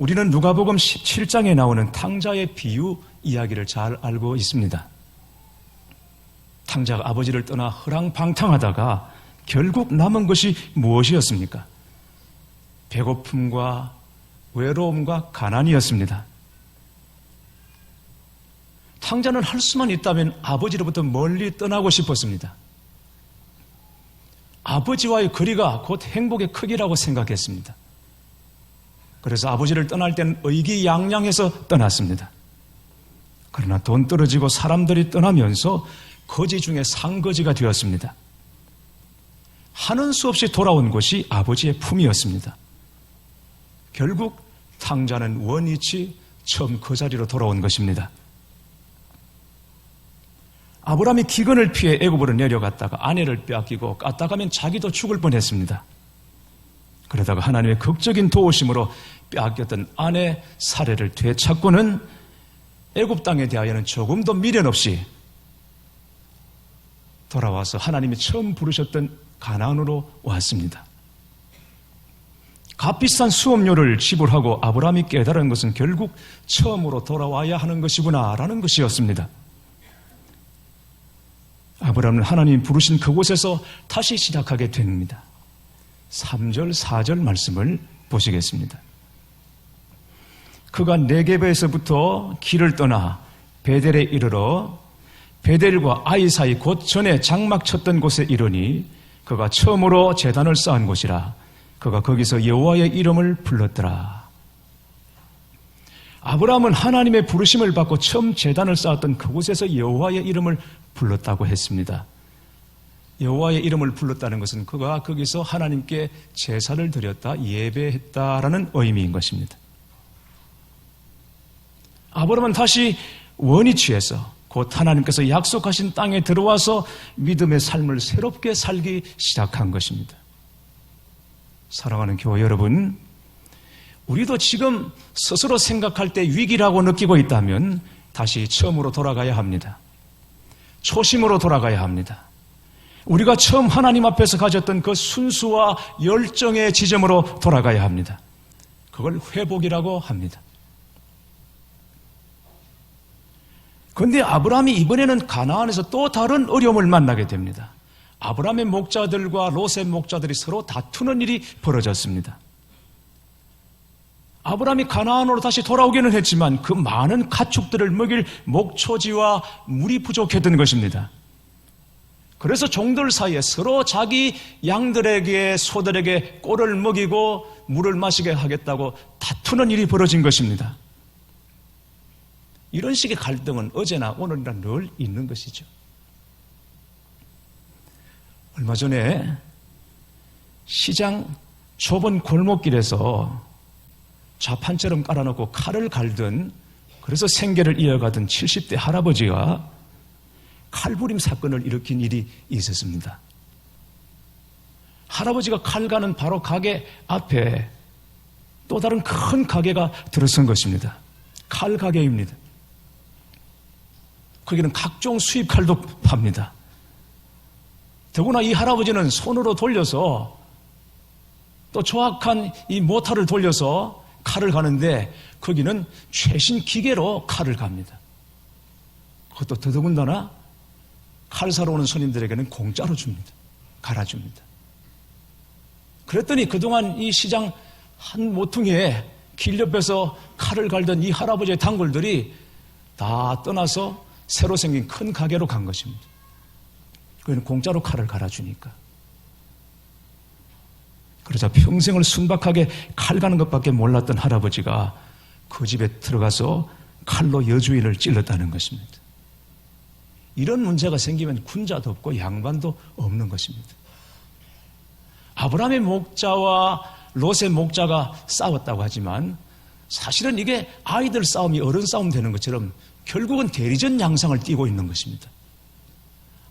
우리는 누가복음 17장에 나오는 탕자의 비유 이야기를 잘 알고 있습니다. 탕자가 아버지를 떠나 허랑방탕하다가 결국 남은 것이 무엇이었습니까? 배고픔과 외로움과 가난이었습니다. 탕자는 할 수만 있다면 아버지로부터 멀리 떠나고 싶었습니다. 아버지와의 거리가 곧 행복의 크기라고 생각했습니다. 그래서 아버지를 떠날 때는 의기양양해서 떠났습니다. 그러나 돈 떨어지고 사람들이 떠나면서 거지 중에 상거지가 되었습니다. 하는 수 없이 돌아온 곳이 아버지의 품이었습니다. 결국 탕자는 원위치 처음 그 자리로 돌아온 것입니다. 아브라함이 기근을 피해 애굽으로 내려갔다가 아내를 빼앗기고 까딱하면 자기도 죽을 뻔했습니다. 그러다가 하나님의 극적인 도우심으로 빼앗겼던 아내 사례를 되찾고는 애굽 땅에 대하여는 조금도 미련 없이 돌아와서 하나님이 처음 부르셨던 가나안으로 왔습니다. 값비싼 수업료를 지불하고 아브라함이 깨달은 것은 결국 처음으로 돌아와야 하는 것이구나라는 것이었습니다. 아브라함은 하나님이 부르신 그곳에서 다시 시작하게 됩니다. 3절, 4절 말씀을 보시겠습니다. 그가 네게브에서부터 길을 떠나 베델에 이르러 베델과 아이 사이 곧 전에 장막 쳤던 곳에 이르니 그가 처음으로 제단을 쌓은 곳이라. 그가 거기서 여호와의 이름을 불렀더라. 아브라함은 하나님의 부르심을 받고 처음 제단을 쌓았던 그곳에서 여호와의 이름을 불렀다고 했습니다. 여호와의 이름을 불렀다는 것은 그가 거기서 하나님께 제사를 드렸다, 예배했다라는 의미인 것입니다. 아브라함은 다시 원위치에서 곧 하나님께서 약속하신 땅에 들어와서 믿음의 삶을 새롭게 살기 시작한 것입니다. 사랑하는 교회 여러분, 우리도 지금 스스로 생각할 때 위기라고 느끼고 있다면 다시 처음으로 돌아가야 합니다. 초심으로 돌아가야 합니다. 우리가 처음 하나님 앞에서 가졌던 그 순수와 열정의 지점으로 돌아가야 합니다. 그걸 회복이라고 합니다. 그런데 아브라함이 이번에는 가나안에서 또 다른 어려움을 만나게 됩니다. 아브라함의 목자들과 롯의 목자들이 서로 다투는 일이 벌어졌습니다. 아브라함이 가나안으로 다시 돌아오기는 했지만 그 많은 가축들을 먹일 목초지와 물이 부족했던 것입니다. 그래서 종들 사이에 서로 자기 양들에게 소들에게 꼴을 먹이고 물을 마시게 하겠다고 다투는 일이 벌어진 것입니다. 이런 식의 갈등은 어제나 오늘이나 늘 있는 것이죠. 얼마 전에 시장 좁은 골목길에서 좌판처럼 깔아놓고 칼을 갈던, 그래서 생계를 이어가던 70대 할아버지가 칼부림 사건을 일으킨 일이 있었습니다. 할아버지가 칼 가는 바로 가게 앞에 또 다른 큰 가게가 들어선 것입니다. 칼 가게입니다. 거기는 각종 수입 칼도 팝니다. 더구나 이 할아버지는 손으로 돌려서 또 정확한 이 모터를 돌려서 칼을 가는데 거기는 최신 기계로 칼을 갑니다. 그것도 더더군다나 칼 사러 오는 손님들에게는 공짜로 줍니다. 갈아줍니다. 그랬더니 그동안 이 시장 한 모퉁이에 길 옆에서 칼을 갈던 이 할아버지의 단골들이 다 떠나서 새로 생긴 큰 가게로 간 것입니다. 그는 공짜로 칼을 갈아주니까. 그러자 평생을 순박하게 칼 가는 것밖에 몰랐던 할아버지가 그 집에 들어가서 칼로 여주인을 찔렀다는 것입니다. 이런 문제가 생기면 군자도 없고 양반도 없는 것입니다. 아브라함의 목자와 롯의 목자가 싸웠다고 하지만 사실은 이게 아이들 싸움이 어른 싸움 되는 것처럼 결국은 대리전 양상을 띠고 있는 것입니다.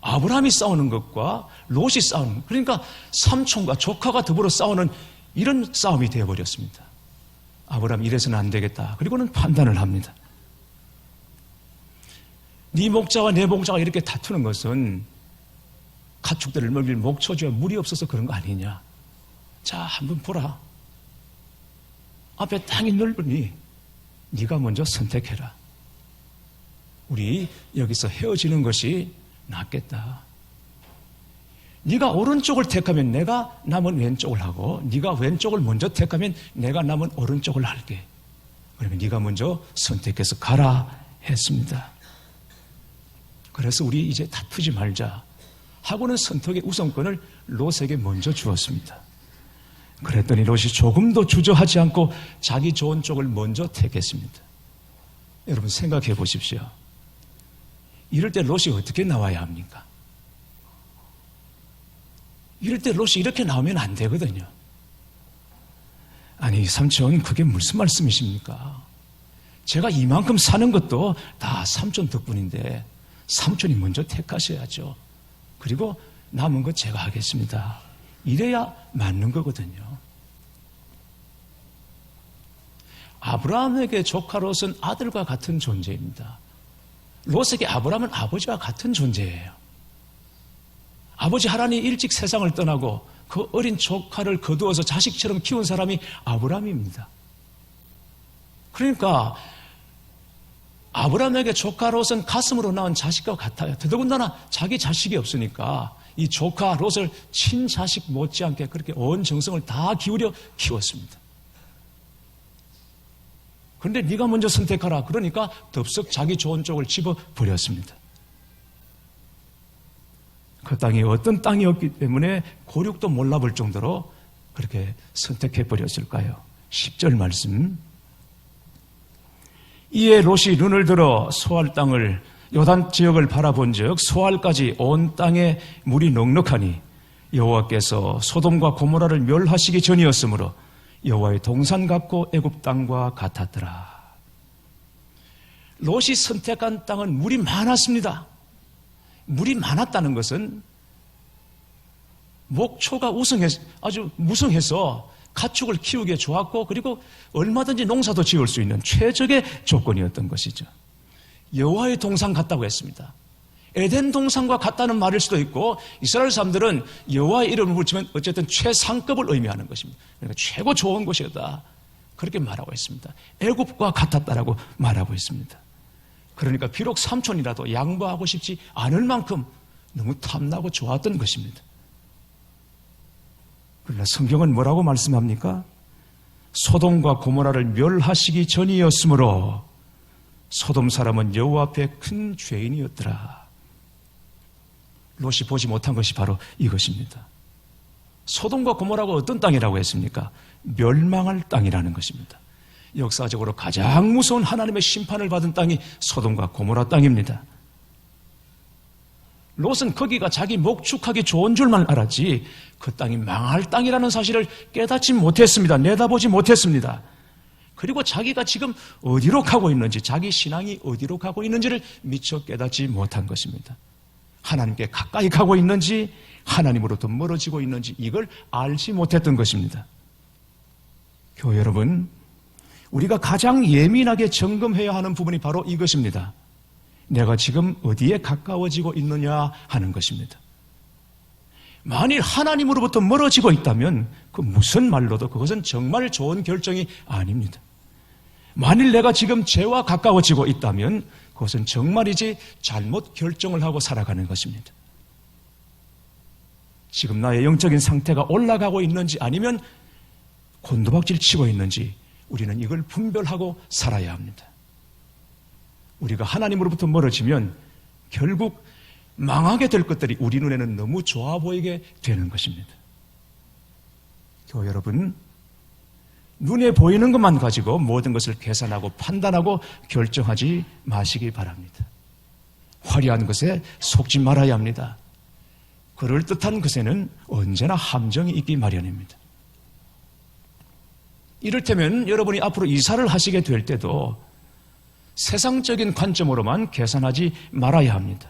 아브라함이 싸우는 것과 롯이 싸우는, 그러니까 삼촌과 조카가 더불어 싸우는 이런 싸움이 되어버렸습니다. 아브라함이 이래서는 안 되겠다. 그리고는 판단을 합니다. 네 목자와 내 목자가 이렇게 다투는 것은 가축들을 먹일 목초지와 물이 없어서 그런 거 아니냐. 자, 한번 보라. 앞에 땅이 넓으니 네가 먼저 선택해라. 우리 여기서 헤어지는 것이 낫겠다. 네가 오른쪽을 택하면 내가 남은 왼쪽을 하고 네가 왼쪽을 먼저 택하면 내가 남은 오른쪽을 할게. 그러면 네가 먼저 선택해서 가라 했습니다. 그래서 우리 이제 다투지 말자 하고는 선택의 우선권을 롯에게 먼저 주었습니다. 그랬더니 롯이 조금도 주저하지 않고 자기 좋은 쪽을 먼저 택했습니다. 여러분 생각해 보십시오. 이럴 때 롯이 어떻게 나와야 합니까? 이럴 때 롯이 이렇게 나오면 안 되거든요. 아니 삼촌 그게 무슨 말씀이십니까? 제가 이만큼 사는 것도 다 삼촌 덕분인데 삼촌이 먼저 택하셔야죠. 그리고 남은 것 제가 하겠습니다. 이래야 맞는 거거든요. 아브라함에게 조카 롯은 아들과 같은 존재입니다. 롯에게 아브라함은 아버지와 같은 존재예요. 아버지 하란이 일찍 세상을 떠나고 그 어린 조카를 거두어서 자식처럼 키운 사람이 아브라함입니다. 그러니까 아브라함에게 조카 롯은 가슴으로 낳은 자식과 같아요. 더더군다나 자기 자식이 없으니까 이 조카 롯을 친자식 못지않게 그렇게 온 정성을 다 기울여 키웠습니다. 그런데 네가 먼저 선택하라. 그러니까 덥석 자기 좋은 쪽을 집어버렸습니다. 그 땅이 어떤 땅이었기 때문에 고륙도 몰라볼 정도로 그렇게 선택해버렸을까요? 10절 말씀. 이에 롯이 눈을 들어 소알 땅을 요단 지역을 바라본 즉 소알까지 온 땅에 물이 넉넉하니 여호와께서 소돔과 고모라를 멸하시기 전이었으므로 여호와의 동산 같고 애굽 땅과 같았더라. 롯이 선택한 땅은 물이 많았습니다. 물이 많았다는 것은 목초가 아주 무성해서 가축을 키우기에 좋았고 그리고 얼마든지 농사도 지을 수 있는 최적의 조건이었던 것이죠. 여호와의 동산 같다고 했습니다. 에덴 동산과 같다는 말일 수도 있고 이스라엘 사람들은 여호와의 이름을 붙이면 어쨌든 최상급을 의미하는 것입니다. 그러니까 최고 좋은 곳이었다. 그렇게 말하고 있습니다. 애굽과 같았다라고 말하고 있습니다. 그러니까 비록 삼촌이라도 양보하고 싶지 않을 만큼 너무 탐나고 좋았던 것입니다. 그러나 성경은 뭐라고 말씀합니까? 소돔과 고모라를 멸하시기 전이었으므로 소돔 사람은 여호와 앞에 큰 죄인이었더라. 롯이 보지 못한 것이 바로 이것입니다. 소돔과 고모라가 어떤 땅이라고 했습니까? 멸망할 땅이라는 것입니다. 역사적으로 가장 무서운 하나님의 심판을 받은 땅이 소돔과 고모라 땅입니다. 롯은 거기가 자기 목축하기 좋은 줄만 알았지 그 땅이 망할 땅이라는 사실을 깨닫지 못했습니다. 내다보지 못했습니다. 그리고 자기가 지금 어디로 가고 있는지, 자기 신앙이 어디로 가고 있는지를 미처 깨닫지 못한 것입니다. 하나님께 가까이 가고 있는지 하나님으로부터 멀어지고 있는지 이걸 알지 못했던 것입니다. 교회 여러분, 우리가 가장 예민하게 점검해야 하는 부분이 바로 이것입니다. 내가 지금 어디에 가까워지고 있느냐 하는 것입니다. 만일 하나님으로부터 멀어지고 있다면 그 무슨 말로도 그것은 정말 좋은 결정이 아닙니다. 만일 내가 지금 죄와 가까워지고 있다면 그것은 정말이지 잘못 결정을 하고 살아가는 것입니다. 지금 나의 영적인 상태가 올라가고 있는지 아니면 곤두박질 치고 있는지 우리는 이걸 분별하고 살아야 합니다. 우리가 하나님으로부터 멀어지면 결국 망하게 될 것들이 우리 눈에는 너무 좋아 보이게 되는 것입니다. 교회 여러분, 눈에 보이는 것만 가지고 모든 것을 계산하고 판단하고 결정하지 마시기 바랍니다. 화려한 것에 속지 말아야 합니다. 그럴듯한 것에는 언제나 함정이 있기 마련입니다. 이를테면 여러분이 앞으로 이사를 하시게 될 때도 세상적인 관점으로만 계산하지 말아야 합니다.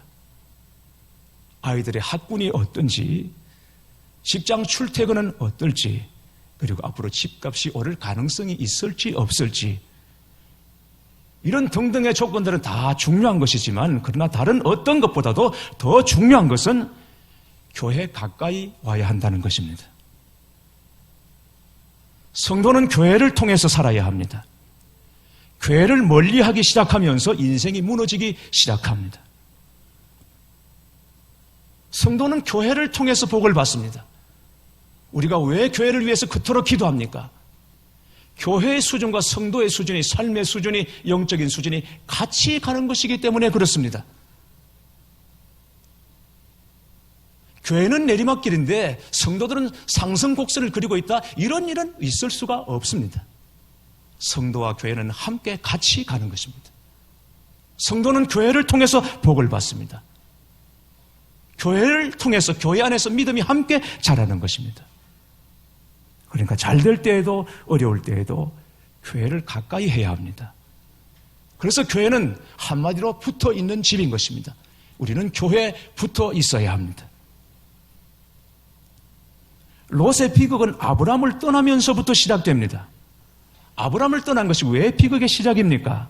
아이들의 학군이 어떤지, 직장 출퇴근은 어떨지, 그리고 앞으로 집값이 오를 가능성이 있을지 없을지, 이런 등등의 조건들은 다 중요한 것이지만 그러나 다른 어떤 것보다도 더 중요한 것은 교회에 가까이 와야 한다는 것입니다. 성도는 교회를 통해서 살아야 합니다. 교회를 멀리하기 시작하면서 인생이 무너지기 시작합니다. 성도는 교회를 통해서 복을 받습니다. 우리가 왜 교회를 위해서 그토록 기도합니까? 교회의 수준과 성도의 수준이, 삶의 수준이, 영적인 수준이 같이 가는 것이기 때문에 그렇습니다. 교회는 내리막길인데 성도들은 상승 곡선을 그리고 있다. 이런 일은 있을 수가 없습니다. 성도와 교회는 함께 같이 가는 것입니다. 성도는 교회를 통해서 복을 받습니다. 교회를 통해서 교회 안에서 믿음이 함께 자라는 것입니다. 그러니까 잘 될 때에도 어려울 때에도 교회를 가까이 해야 합니다. 그래서 교회는 한마디로 붙어 있는 집인 것입니다. 우리는 교회에 붙어 있어야 합니다. 롯의 비극은 아브라함을 떠나면서부터 시작됩니다. 아브라함을 떠난 것이 왜 비극의 시작입니까?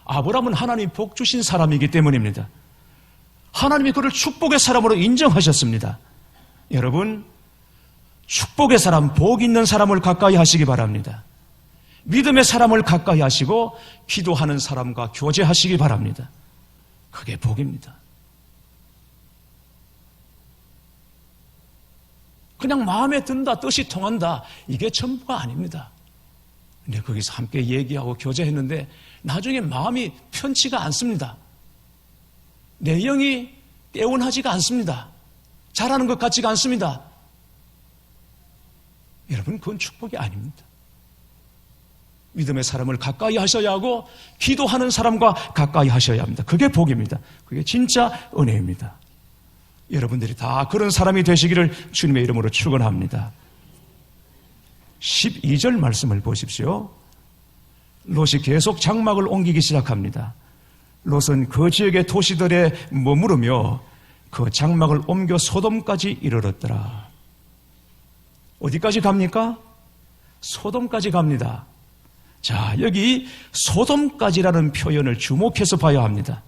아브라함은 하나님이 복 주신 사람이기 때문입니다. 하나님이 그를 축복의 사람으로 인정하셨습니다. 여러분, 축복의 사람, 복 있는 사람을 가까이 하시기 바랍니다. 믿음의 사람을 가까이 하시고 기도하는 사람과 교제하시기 바랍니다. 그게 복입니다. 그냥 마음에 든다, 뜻이 통한다, 이게 전부가 아닙니다. 근데 거기서 함께 얘기하고 교제했는데 나중에 마음이 편치가 않습니다. 내 영이 깨운하지가 않습니다. 잘하는 것 같지가 않습니다. 여러분, 그건 축복이 아닙니다. 믿음의 사람을 가까이 하셔야 하고 기도하는 사람과 가까이 하셔야 합니다. 그게 복입니다. 그게 진짜 은혜입니다. 여러분들이 다 그런 사람이 되시기를 주님의 이름으로 축원합니다. 12절 말씀을 보십시오. 롯이 계속 장막을 옮기기 시작합니다. 롯은 그 지역의 도시들에 머무르며 그 장막을 옮겨 소돔까지 이르렀더라. 어디까지 갑니까? 소돔까지 갑니다. 자, 여기 소돔까지라는 표현을 주목해서 봐야 합니다.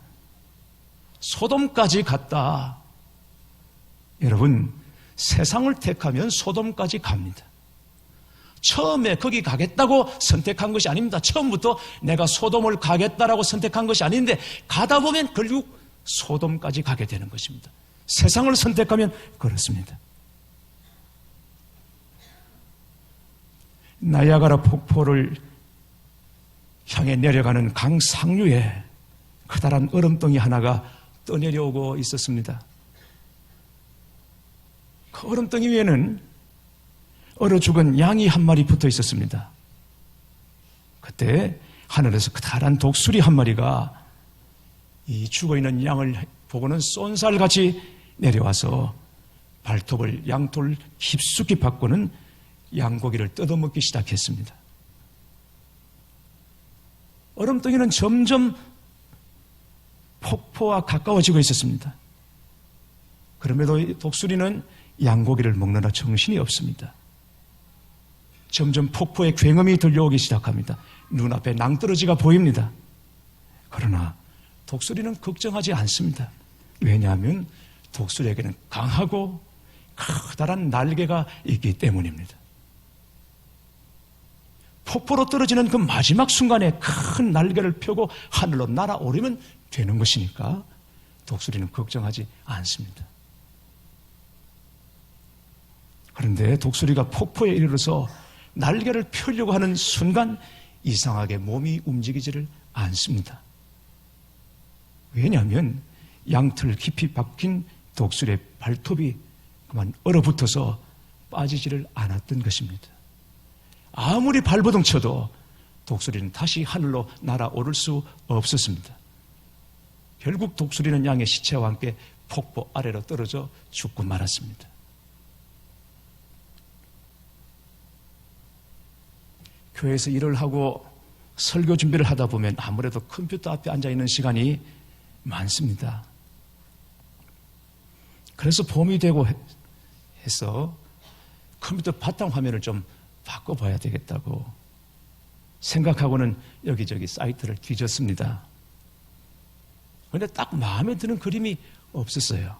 소돔까지 갔다. 여러분, 세상을 택하면 소돔까지 갑니다. 처음에 거기 가겠다고 선택한 것이 아닙니다. 처음부터 내가 소돔을 가겠다라고 선택한 것이 아닌데 가다 보면 결국 소돔까지 가게 되는 것입니다. 세상을 선택하면 그렇습니다. 나야가라 폭포를 향해 내려가는 강 상류에 커다란 얼음덩이 하나가 떠내려오고 있었습니다. 그 얼음덩이 위에는 얼어 죽은 양이 한 마리 붙어 있었습니다. 그때 하늘에서 커다란 독수리 한 마리가 이 죽어있는 양을 보고는 쏜살같이 내려와서 발톱을 양털 깊숙이 박고는 양고기를 뜯어먹기 시작했습니다. 얼음덩이는 점점 폭포와 가까워지고 있었습니다. 그럼에도 독수리는 양고기를 먹느라 정신이 없습니다. 점점 폭포의 굉음이 들려오기 시작합니다. 눈앞에 낭떠러지가 보입니다. 그러나 독수리는 걱정하지 않습니다. 왜냐하면 독수리에게는 강하고 커다란 날개가 있기 때문입니다. 폭포로 떨어지는 그 마지막 순간에 큰 날개를 펴고 하늘로 날아오르면 되는 것이니까 독수리는 걱정하지 않습니다. 그런데 독수리가 폭포에 이르러서 날개를 펴려고 하는 순간 이상하게 몸이 움직이지를 않습니다. 왜냐하면 양털 깊이 박힌 독수리의 발톱이 그만 얼어붙어서 빠지지를 않았던 것입니다. 아무리 발버둥 쳐도 독수리는 다시 하늘로 날아오를 수 없었습니다. 결국 독수리는 양의 시체와 함께 폭포 아래로 떨어져 죽고 말았습니다. 교회에서 일을 하고 설교 준비를 하다 보면 아무래도 컴퓨터 앞에 앉아있는 시간이 많습니다. 그래서 봄이 되고 해서 컴퓨터 바탕 화면을 좀 바꿔봐야 되겠다고 생각하고는 여기저기 사이트를 뒤졌습니다. 그런데 딱 마음에 드는 그림이 없었어요.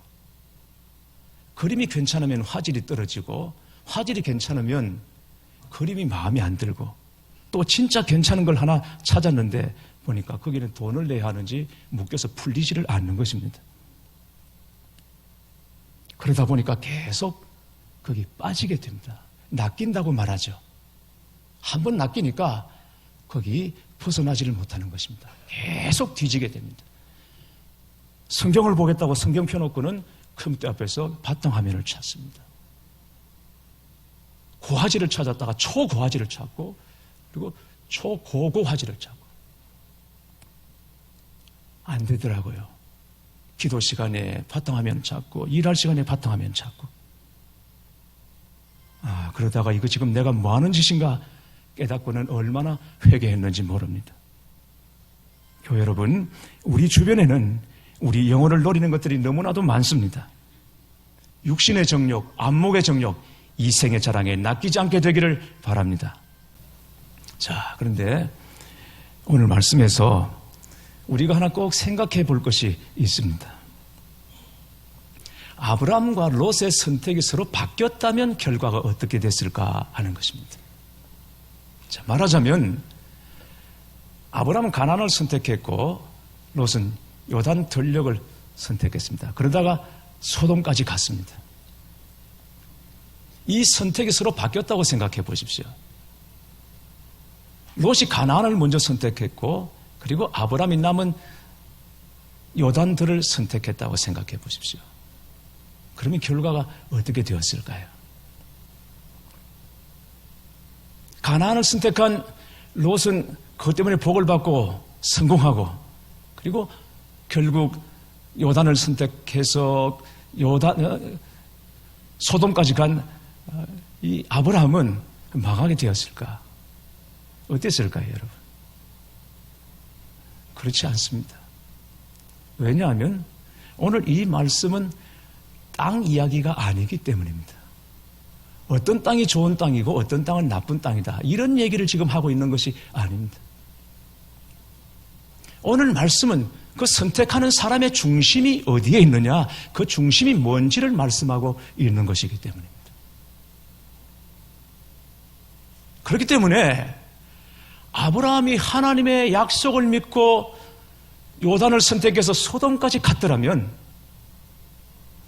그림이 괜찮으면 화질이 떨어지고 화질이 괜찮으면 그림이 마음에 안 들고 또 진짜 괜찮은 걸 하나 찾았는데 보니까 거기는 돈을 내야 하는지 묶여서 풀리지를 않는 것입니다. 그러다 보니까 계속 거기 빠지게 됩니다. 낚인다고 말하죠. 한번 낚이니까 거기 벗어나지를 못하는 것입니다. 계속 뒤지게 됩니다. 성경을 보겠다고 성경 펴놓고는 컴퓨터 앞에서 바탕화면을 찾습니다. 고화질을 찾았다가 초고화질을 찾고 그리고 초고고화질을 찾고 안 되더라고요. 기도 시간에 바탕화면 찾고 일할 시간에 바탕화면 찾고 그러다가 이거 지금 내가 뭐 하는 짓인가 깨닫고는 얼마나 회개했는지 모릅니다. 교회 여러분, 우리 주변에는 우리 영혼을 노리는 것들이 너무나도 많습니다. 육신의 정욕, 안목의 정욕, 이생의 자랑에 낚이지 않게 되기를 바랍니다. 자, 그런데 오늘 말씀에서 우리가 하나 꼭 생각해 볼 것이 있습니다. 아브라함과 롯의 선택이 서로 바뀌었다면 결과가 어떻게 됐을까 하는 것입니다. 자, 말하자면 아브라함은 가나안을 선택했고 롯은 요단 들녘을 선택했습니다. 그러다가 소돔까지 갔습니다. 이 선택이 서로 바뀌었다고 생각해 보십시오. 롯이 가나안을 먼저 선택했고 그리고 아브라함이 남은 요단들을 선택했다고 생각해 보십시오. 그러면 결과가 어떻게 되었을까요? 가나안을 선택한 롯은 그것 때문에 복을 받고 성공하고 그리고 결국 요단을 선택해서 소돔까지 간 이 아브라함은 망하게 되었을까? 어땠을까요, 여러분? 그렇지 않습니다. 왜냐하면 오늘 이 말씀은 땅 이야기가 아니기 때문입니다. 어떤 땅이 좋은 땅이고 어떤 땅은 나쁜 땅이다. 이런 얘기를 지금 하고 있는 것이 아닙니다. 오늘 말씀은 그 선택하는 사람의 중심이 어디에 있느냐, 그 중심이 뭔지를 말씀하고 있는 것이기 때문입니다. 그렇기 때문에 아브라함이 하나님의 약속을 믿고 요단을 선택해서 소돔까지 갔더라면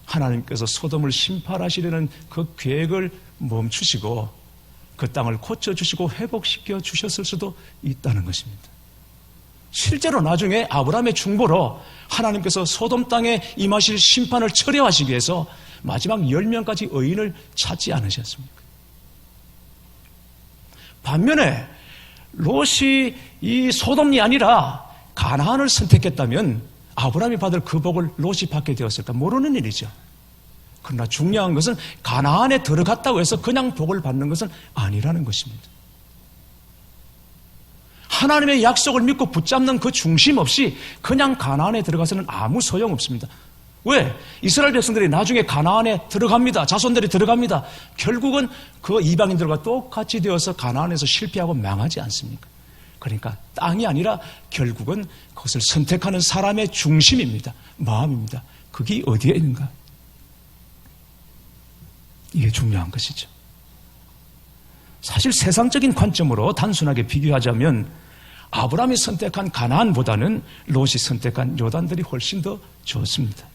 하나님께서 소돔을 심판하시려는 그 계획을 멈추시고 그 땅을 고쳐주시고 회복시켜 주셨을 수도 있다는 것입니다. 실제로 나중에 아브라함의 중보로 하나님께서 소돔 땅에 임하실 심판을 철회하시기 위해서 마지막 10명까지 의인을 찾지 않으셨습니까? 반면에 롯이 이 소돔이 아니라 가나안을 선택했다면 아브라함이 받을 그 복을 롯이 받게 되었을까? 모르는 일이죠. 그러나 중요한 것은 가나안에 들어갔다고 해서 그냥 복을 받는 것은 아니라는 것입니다. 하나님의 약속을 믿고 붙잡는 그 중심 없이 그냥 가나안에 들어가서는 아무 소용없습니다. 왜? 이스라엘 백성들이 나중에 가나안에 들어갑니다. 자손들이 들어갑니다. 결국은 그 이방인들과 똑같이 되어서 가나안에서 실패하고 망하지 않습니까? 그러니까 땅이 아니라 결국은 그것을 선택하는 사람의 중심입니다. 마음입니다. 그게 어디에 있는가? 이게 중요한 것이죠. 사실 세상적인 관점으로 단순하게 비교하자면 아브라함이 선택한 가나안보다는 롯이 선택한 요단들이 훨씬 더 좋습니다.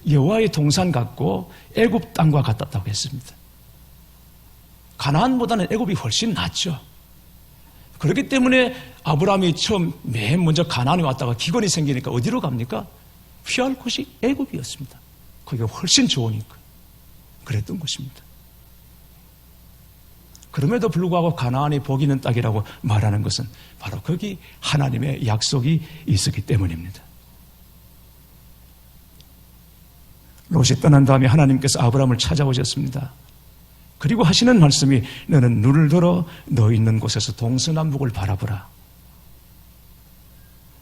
여호와의 동산 같고 애굽 땅과 같았다고 했습니다. 가나안보다는 애굽이 훨씬 낫죠. 그렇기 때문에 아브라함이 처음 맨 먼저 가나안에 왔다가 기근이 생기니까 어디로 갑니까? 피할 곳이 애굽이었습니다. 거기가 훨씬 좋으니까 그랬던 것입니다. 그럼에도 불구하고 가나안이 복 있는 땅이라고 말하는 것은 바로 거기 하나님의 약속이 있었기 때문입니다. 롯이 떠난 다음에 하나님께서 아브라함을 찾아오셨습니다. 그리고 하시는 말씀이 너는 눈을 들어 너 있는 곳에서 동서남북을 바라보라.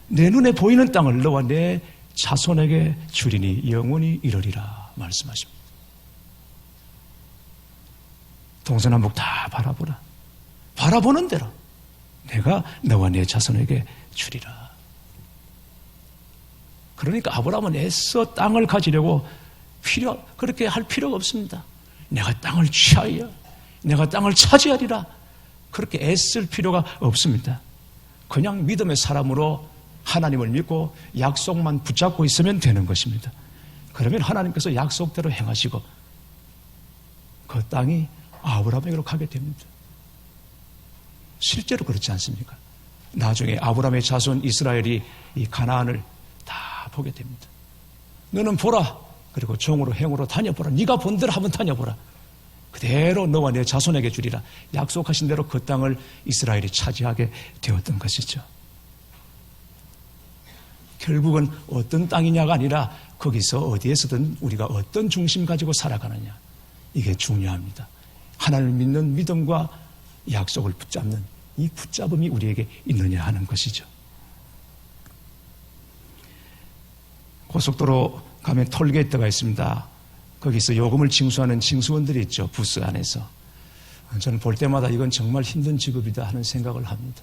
내 눈에 보이는 땅을 너와 내 자손에게 주리니 영원히 이르리라 말씀하십니다. 동서남북 다 바라보라. 바라보는 대로 내가 너와 내 자손에게 주리라. 그러니까 아브라함은 애써 땅을 가지려고 그렇게 할 필요가 없습니다. 내가 땅을 취하여 내가 땅을 차지하리라. 그렇게 애쓸 필요가 없습니다. 그냥 믿음의 사람으로 하나님을 믿고 약속만 붙잡고 있으면 되는 것입니다. 그러면 하나님께서 약속대로 행하시고 그 땅이 아브라함에게로 가게 됩니다. 실제로 그렇지 않습니까? 나중에 아브라함의 자손 이스라엘이 이 가나안을 다 보게 됩니다. 너는 보라. 그리고 종으로 행으로 다녀보라. 네가 본 대로 한번 다녀보라. 그대로 너와 내 자손에게 주리라. 약속하신 대로 그 땅을 이스라엘이 차지하게 되었던 것이죠. 결국은 어떤 땅이냐가 아니라 거기서 어디에서든 우리가 어떤 중심 가지고 살아가느냐. 이게 중요합니다. 하나님을 믿는 믿음과 약속을 붙잡는 이 붙잡음이 우리에게 있느냐 하는 것이죠. 고속도로 가면 톨게이트가 있습니다. 거기서 요금을 징수하는 징수원들이 있죠. 부스 안에서. 저는 볼 때마다 이건 정말 힘든 직업이다 하는 생각을 합니다.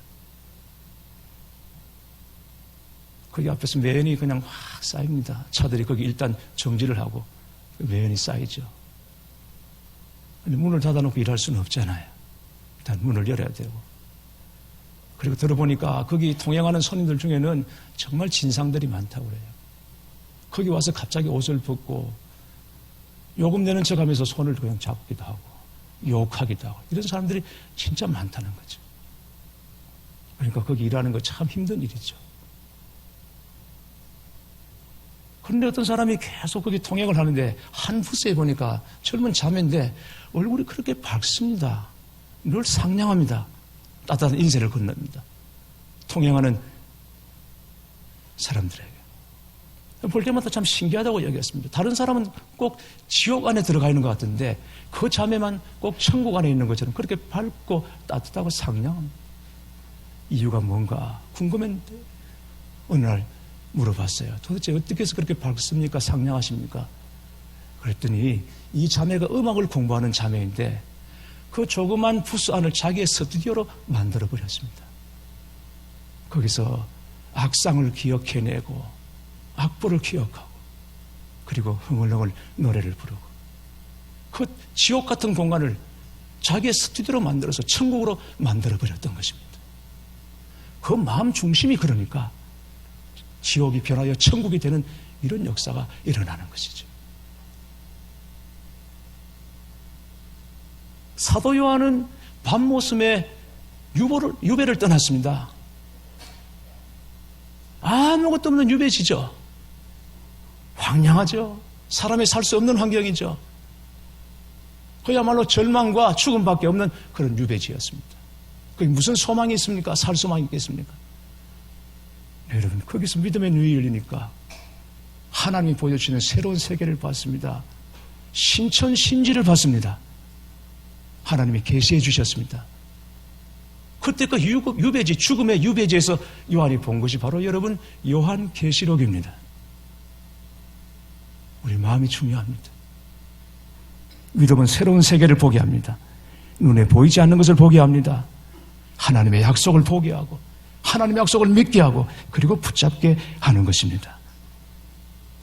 거기 앞에서 매연이 그냥 확 쌓입니다. 차들이 거기 일단 정지를 하고 매연이 쌓이죠. 근데 문을 닫아놓고 일할 수는 없잖아요. 일단 문을 열어야 되고. 그리고 들어보니까 거기 통행하는 손님들 중에는 정말 진상들이 많다고 그래요. 거기 와서 갑자기 옷을 벗고 요금 내는 척 하면서 손을 그냥 잡기도 하고 욕하기도 하고 이런 사람들이 진짜 많다는 거죠. 그러니까 거기 일하는 거 참 힘든 일이죠. 그런데 어떤 사람이 계속 거기 통행을 하는데 한 부스에 보니까 젊은 자매인데 얼굴이 그렇게 밝습니다. 늘 상냥합니다. 따뜻한 인쇄를 건넵니다. 통행하는 사람들에게. 볼 때마다 참 신기하다고 여겼습니다. 다른 사람은 꼭 지옥 안에 들어가 있는 것 같은데 그 자매만 꼭 천국 안에 있는 것처럼 그렇게 밝고 따뜻하고 상냥합니다. 이유가 뭔가 궁금했는데 어느 날 물어봤어요. 도대체 어떻게 해서 그렇게 밝습니까? 상냥하십니까? 그랬더니 이 자매가 음악을 공부하는 자매인데 그 조그만 부스 안을 자기의 스튜디오로 만들어버렸습니다. 거기서 악상을 기억해내고 악보를 기억하고 그리고 흥얼흥얼 노래를 부르고 그 지옥 같은 공간을 자기의 스튜디오로 만들어서 천국으로 만들어버렸던 것입니다. 그 마음 중심이 그러니까 지옥이 변하여 천국이 되는 이런 역사가 일어나는 것이죠. 사도 요한은 밤모섬에 유배를 떠났습니다. 아무것도 없는 유배지죠. 황량하죠. 사람이 살 수 없는 환경이죠. 그야말로 절망과 죽음밖에 없는 그런 유배지였습니다. 거기 무슨 소망이 있습니까? 살 소망이 있겠습니까? 네, 여러분, 거기서 믿음의 눈이 열리니까 하나님이 보여주시는 새로운 세계를 봤습니다. 신천 신지를 봤습니다. 하나님이 계시해 주셨습니다. 그때 그 유배지, 죽음의 유배지에서 요한이 본 것이 바로 여러분 요한 계시록입니다. 우리 마음이 중요합니다. 믿음은 새로운 세계를 보게 합니다. 눈에 보이지 않는 것을 보게 합니다. 하나님의 약속을 보게 하고 하나님의 약속을 믿게 하고 그리고 붙잡게 하는 것입니다.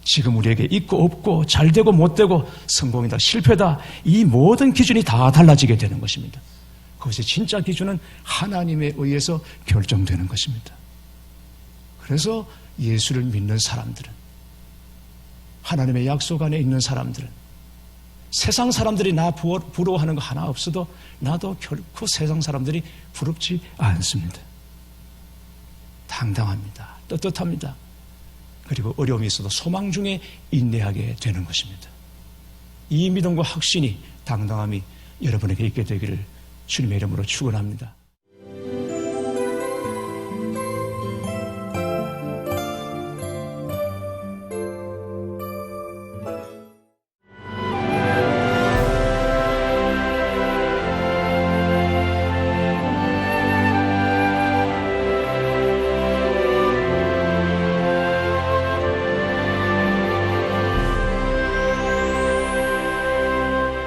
지금 우리에게 있고 없고 잘되고 못되고 성공이다 실패다 이 모든 기준이 다 달라지게 되는 것입니다. 그것이 진짜 기준은 하나님에 의해서 결정되는 것입니다. 그래서 예수를 믿는 사람들은 하나님의 약속 안에 있는 사람들은 세상 사람들이 나 부러워하는 거 하나 없어도 나도 결코 세상 사람들이 부럽지 않습니다. 당당합니다. 떳떳합니다. 그리고 어려움이 있어도 소망 중에 인내하게 되는 것입니다. 이 믿음과 확신이 당당함이 여러분에게 있게 되기를 주님의 이름으로 축원합니다.